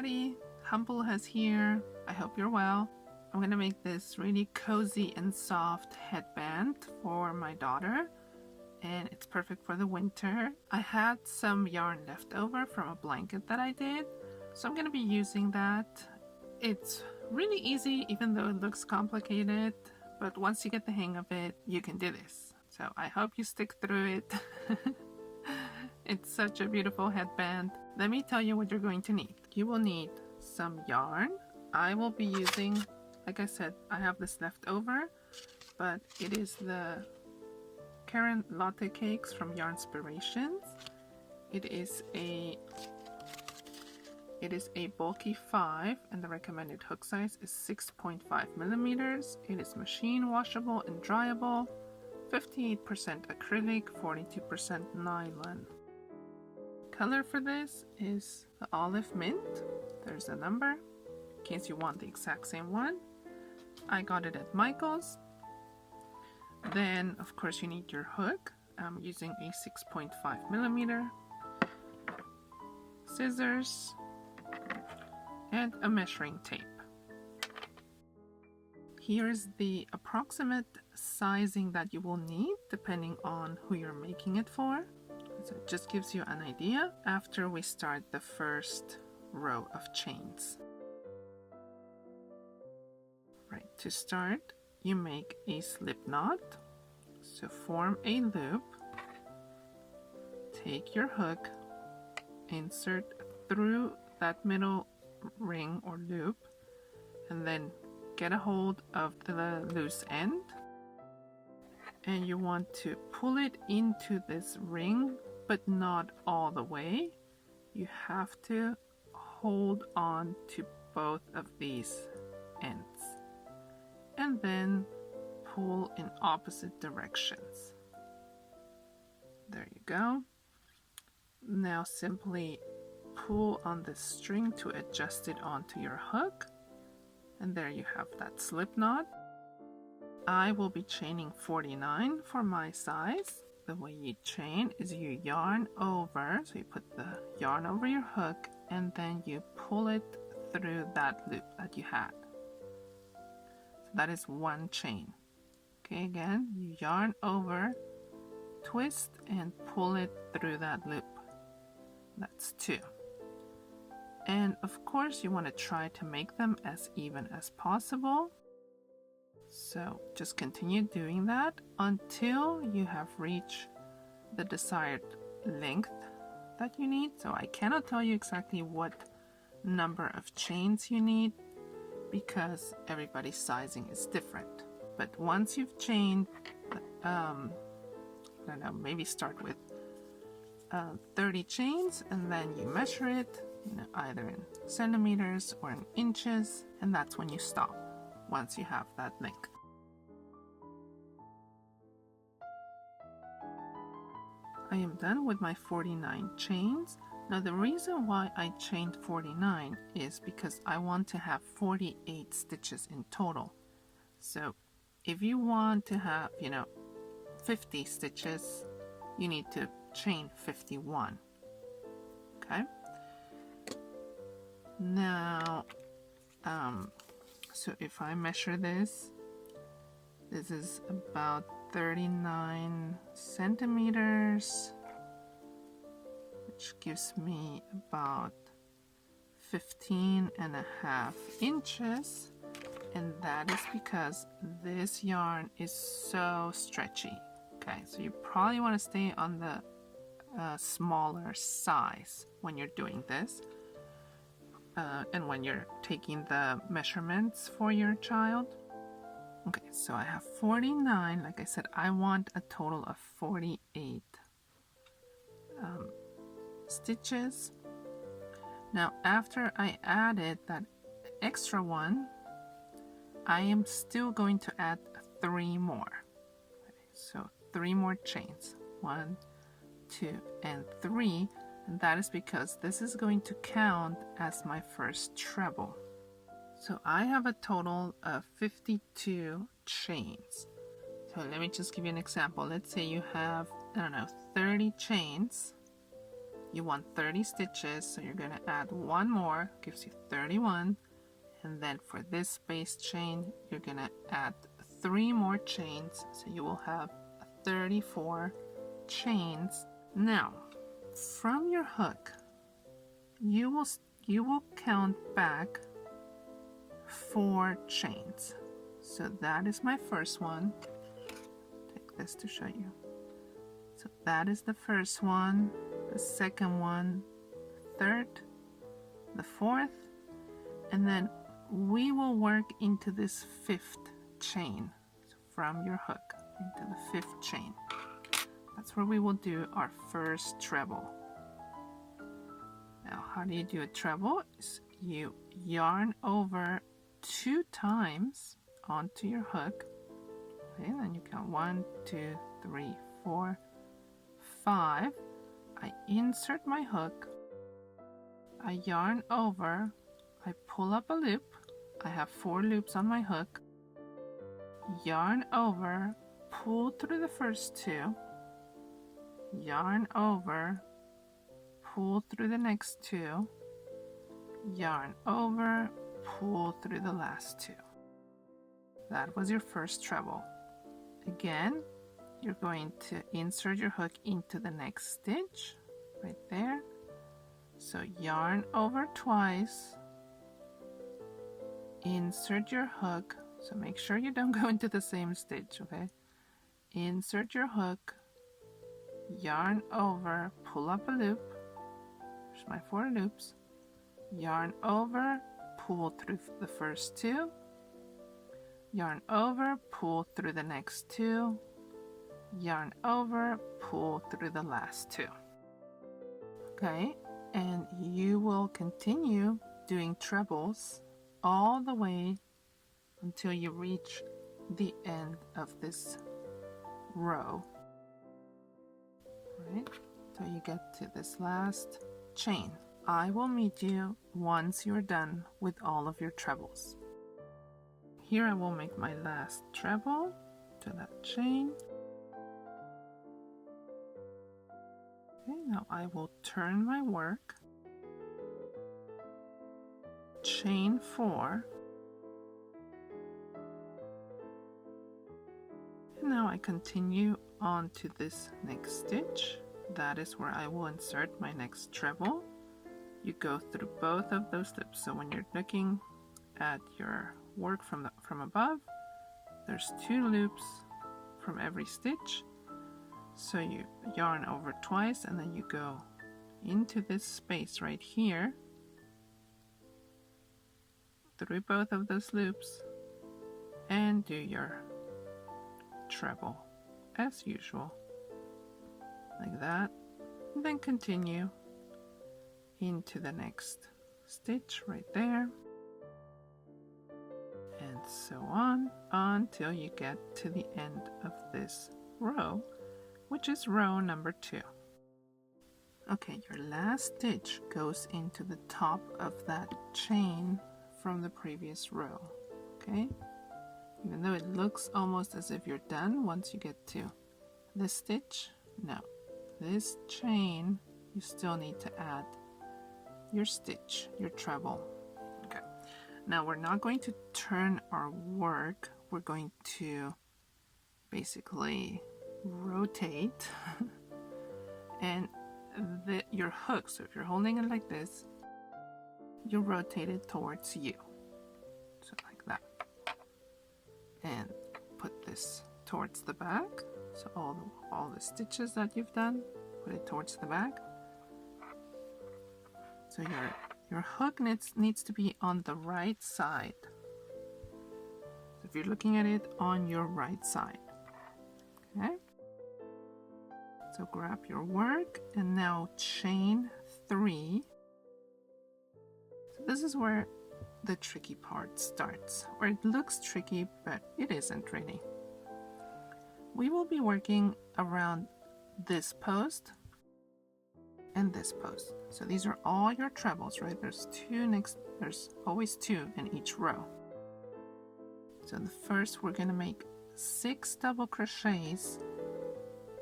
everybody, Humblehus here. I hope you're well. I'm gonna make this really cozy and soft headband for my daughter, and it's perfect for the winter. I had some yarn left over from a blanket that I did, so I'm gonna be using that. It's really easy even though it looks complicated, but once you get the hang of it, you can do this. So I hope you stick through it. It's such a beautiful headband. Let me tell you what you're going to need. You will need some yarn. I will be using, like I said, I have this left over, but it is the Karen Latte Cakes from Yarnspirations. It is a bulky 5, and the recommended hook size is 6.5 millimeters. It is machine washable and dryable, 58% acrylic, 42% nylon. Color for this is the olive mint. There's a number in case you want the exact same one. I got it at Michael's. Then of course you need your hook. I'm using a 6.5 millimeter, scissors, and a measuring tape. Here's the approximate sizing that you will need depending on who you're making it for. So it just gives you an idea after we start the first row of chains. Right, to start, you make a slip knot. So form a loop, take your hook, insert through that middle ring or loop, and then get a hold of the loose end, and you want to pull it into this ring, but not all the way. You have to hold on to both of these ends and then pull in opposite directions. There you go. Now simply pull on the string to adjust it onto your hook, and there you have that slip knot. I will be chaining 49 for my size. The way you chain is you yarn over, so you put the yarn over your hook and then you pull it through that loop that you had. So that is one chain. Okay, again, you yarn over, twist and pull it through that loop. That's 2. And of course you want to try to make them as even as possible. So just continue doing that until you have reached the desired length that you need. So I cannot tell you exactly what number of chains you need because everybody's sizing is different. But once you've chained, I don't know, maybe start with 30 chains and then you measure it, either in centimeters or in inches, and that's when you stop once you have that length. I am done with my 49 chains. Now the reason why I chained 49 is because I want to have 48 stitches in total. So if you want to have 50 stitches, you need to chain 51. Okay, now so if I measure this is about 39 centimeters, which gives me about 15.5 inches, and that is because this yarn is so stretchy. Okay, so you probably want to stay on the smaller size when you're doing this. And when you're taking the measurements for your child. Okay, so I have 49. Like I said, I want a total of 48 stitches. Now after I added that extra one, I am still going to add 3 more. Okay, so 3 more chains, 1, 2, and 3. And that is because this is going to count as my first treble. So I have a total of 52 chains. So let me just give you an example. Let's say you have, I don't know, 30 chains. you want 30 stitches, so you're going to add one more, gives you 31. And then for this space chain, you're going to add 3 more chains, so you will have 34 chains. Now, from your hook, you will count back 4 chains. So that is my first one. Take this to show you. So that is the first one, the second one, the third, the fourth, and then we will work into this 5th chain. So from your hook into the 5th chain. That's where we will do our first treble. Now, how do you do a treble? Is you yarn over 2 times onto your hook. Okay, then you count 1, 2, 3, 4, 5. I insert my hook. I yarn over. I pull up a loop. I have 4 loops on my hook. Yarn over, pull through the first 2. Yarn over, pull through the next 2. Yarn over, pull through the last 2. That was your first treble. Again, you're going to insert your hook into the next stitch right there. So yarn over twice, insert your hook, so make sure you don't go into the same stitch, okay? Insert your hook, yarn over, pull up a loop. There's my 4 loops. Yarn over, pull through the first 2. Yarn over, pull through the next 2. Yarn over, pull through the last 2. Okay, and you will continue doing trebles all the way until you reach the end of this row. Right, till you get to this last chain. I will meet you once you're done with all of your trebles. Here I will make my last treble to that chain. Okay, now I will turn my work, chain 4, and now I continue on to this next stitch. That is where I will insert my next treble. You go through both of those loops. So when you're looking at your work from above, there's 2 loops from every stitch. So you yarn over twice and then you go into this space right here through both of those loops and do your treble as usual, like that, and then continue into the next stitch right there, and so on until you get to the end of this row, which is row number 2. Okay, your last stitch goes into the top of that chain from the previous row. Okay, even though it looks almost as if you're done once you get to this stitch, no, this chain you still need to add your stitch, your treble. Okay, now we're not going to turn our work, we're going to basically rotate and your hook, so if you're holding it like this, you rotate it towards you, so like that, and put this towards the back. So all the stitches that you've done, put it towards the back. So your hook needs to be on the right side. So if you're looking at it, on your right side. Okay. So grab your work and now chain 3. So this is where the tricky part starts, where it looks tricky, but it isn't really. We will be working around this post and this post. So these are all your trebles, right? There's always 2 in each row. So the first, we're going to make 6 double crochets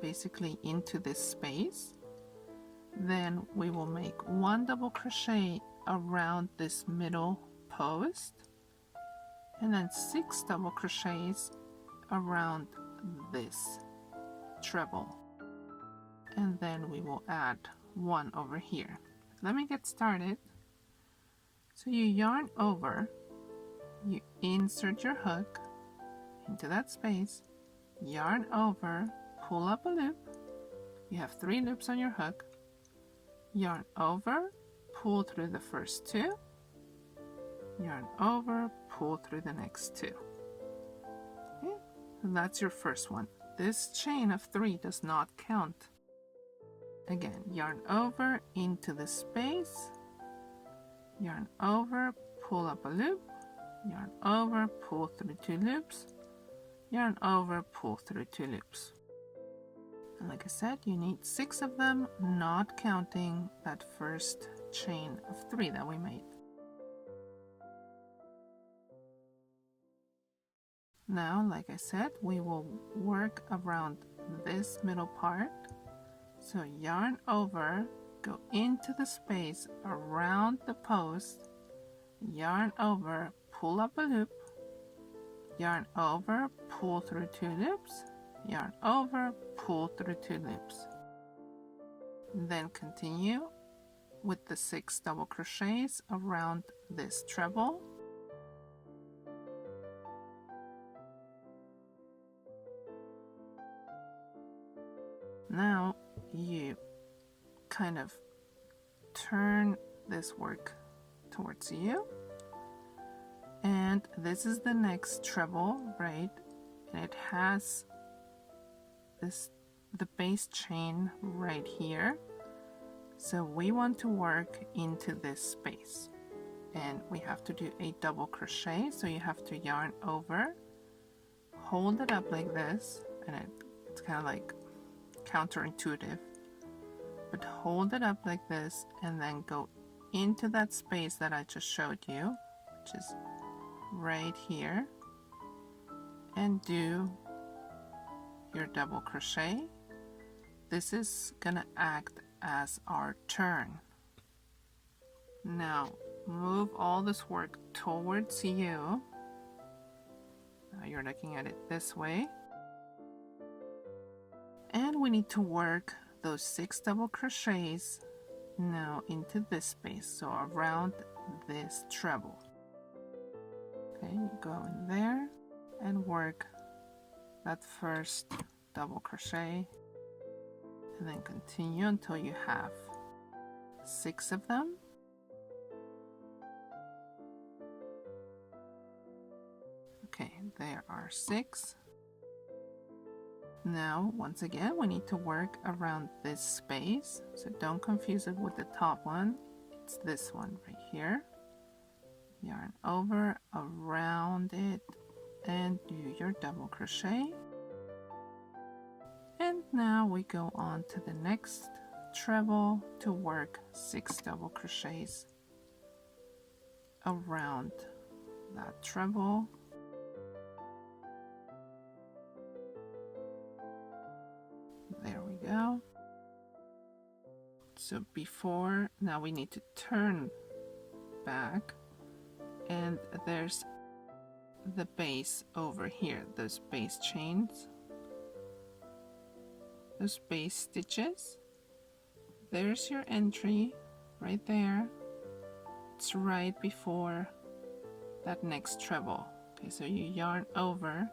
basically into this space, Then we will make 1 double crochet around this middle post, and then 6 double crochets around this treble, and then we will add 1 over here. Let me get started. So you yarn over, you insert your hook into that space, yarn over, pull up a loop. You have 3 loops on your hook, yarn over, pull through the first 2, yarn over, pull through the next 2. Okay? And that's your first one. This chain of 3 does not count. Again, yarn over into the space, yarn over, pull up a loop, yarn over, pull through 2 loops, yarn over, pull through 2 loops. And like I said, you need 6 of them, not counting that first chain of 3 that we made. Now, like I said, we will work around this middle part. So yarn over, go into the space around the post, yarn over, pull up a loop, yarn over, pull through 2 loops, yarn over, pull through 2 loops. Then continue with the 6 double crochets around this treble. Now you kind of turn this work towards you, and this is the next treble, right? And it has the base chain right here, so we want to work into this space, and we have to do a double crochet. So you have to yarn over, hold it up like this, and it's kind of like counterintuitive, but hold it up like this and then go into that space that I just showed you, which is right here, and do your double crochet. This is gonna act as our turn. Now move all this work towards you. Now you're looking at it this way. And we need to work those 6 double crochets now into this space, so around this treble. Okay, you go in there and work that first double crochet, and then continue until you have 6 of them. Okay, there are 6. Now, once again, we need to work around this space, so don't confuse it with the top one. It's this one right here. Yarn over, around it, and do your double crochet. And now we go on to the next treble to work 6 double crochets around that treble. There we go. So now we need to turn back, and there's the base over here, those base chains, those base stitches. There's your entry right there. It's right before that next treble. Okay, so you yarn over,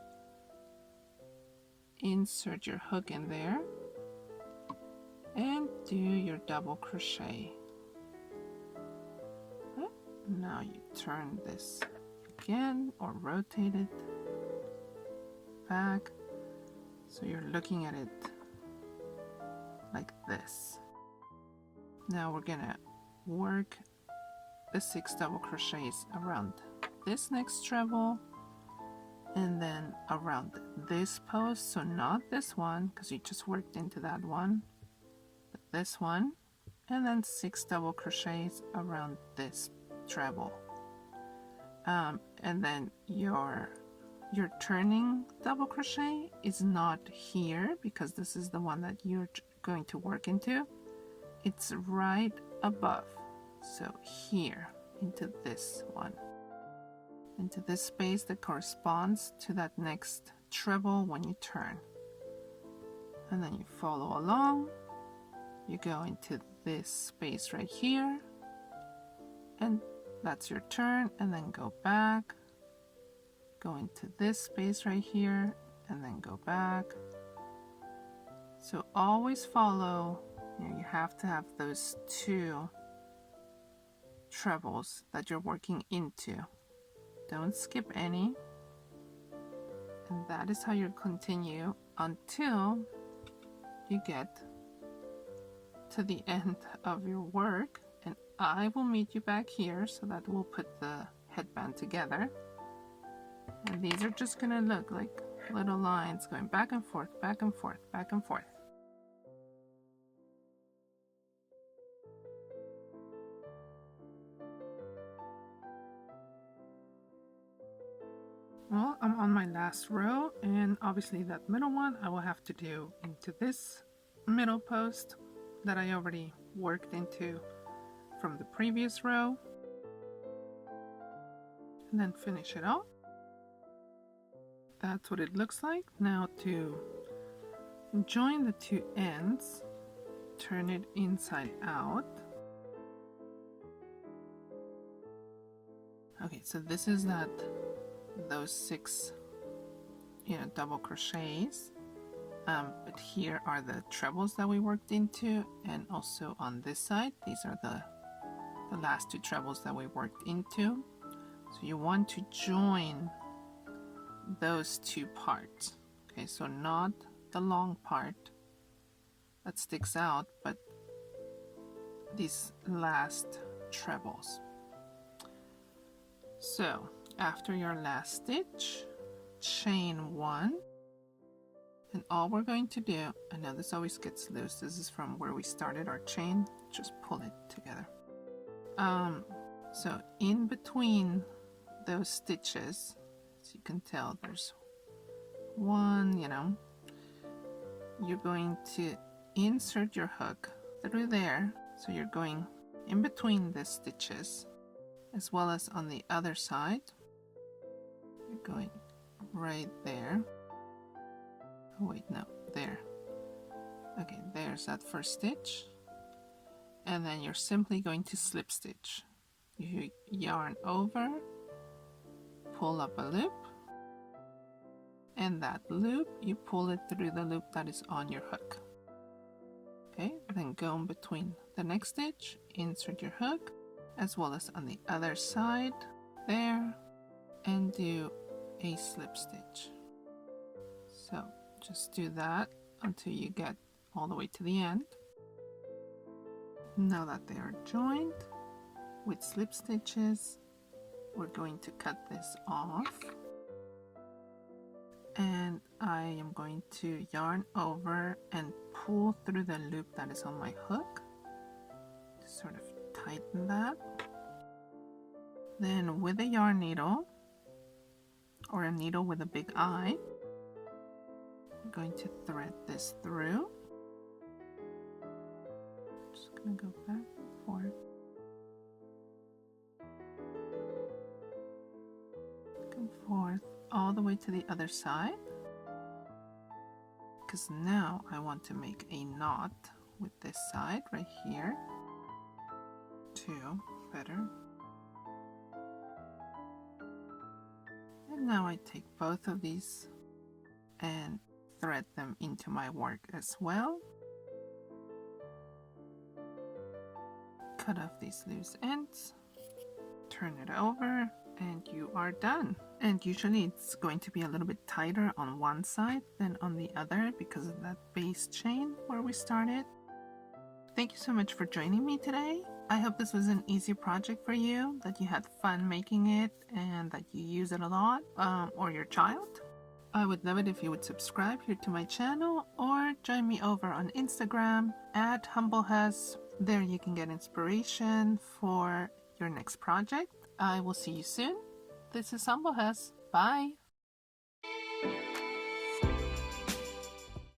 insert your hook in there, and do your double crochet. Okay. Now you turn this again, or rotate it back, so you're looking at it like this. Now we're gonna work the 6 double crochets around this next treble, and then around this post, so not this one because you just worked into that one, but this one, and then 6 double crochets around this treble. And then your turning double crochet is not here because this is the one that you're going to work into. it's right above. So here, into this one, into this space that corresponds to that next treble when you turn. And then you follow along. You go into this space right here, and that's your turn, and then go back. Go into this space right here, and then go back. So always follow, you have to have those two trebles that you're working into. Don't skip any. And that is how you continue until you get to the end of your work. And I will meet you back here so that we'll put the headband together. And these are just gonna look like little lines going back and forth, back and forth, back and forth. Well, I'm on my last row, and obviously that middle one I will have to do into this middle post that I already worked into from the previous row, and then finish it off. That's what it looks like. Now to join the two ends, turn it inside out. Okay, so this is those 6 double crochets, but here are the trebles that we worked into, and also on this side these are the last 2 trebles that we worked into. So you want to join those 2 parts. Okay, so not the long part that sticks out, but these last trebles. So after your last stitch, chain 1, and all we're going to do, I know this always gets loose, this is from where we started our chain, just pull it together. So in between those stitches, as you can tell, there's one, you're going to insert your hook through there, so you're going in between the stitches as well as on the other side. You're going right there. Oh wait, no, there. Okay, there's that first stitch, and then you're simply going to slip stitch. You yarn over, pull up a loop, and that loop you pull it through the loop that is on your hook. Okay, then go in between the next stitch, insert your hook, as well as on the other side there, and do a slip stitch. So just do that until you get all the way to the end. Now that they are joined with slip stitches, we're going to cut this off, and I am going to yarn over and pull through the loop that is on my hook to sort of tighten that. Then with a yarn needle, or a needle with a big eye, I'm going to thread this through. Just gonna go back and forth. Back and forth all the way to the other side, because now I want to make a knot with this side right here. 2, better. And now I take both of these and thread them into my work as well. Cut off these loose ends, turn it over, and you are done. And usually it's going to be a little bit tighter on one side than on the other because of that base chain where we started. Thank you so much for joining me today. I hope this was an easy project for you, that you had fun making it, and that you use it a lot, or your child. I would love it if you would subscribe here to my channel, or join me over on Instagram at Humblehus. There you can get inspiration for your next project. I will see you soon. This is Humblehus. Bye!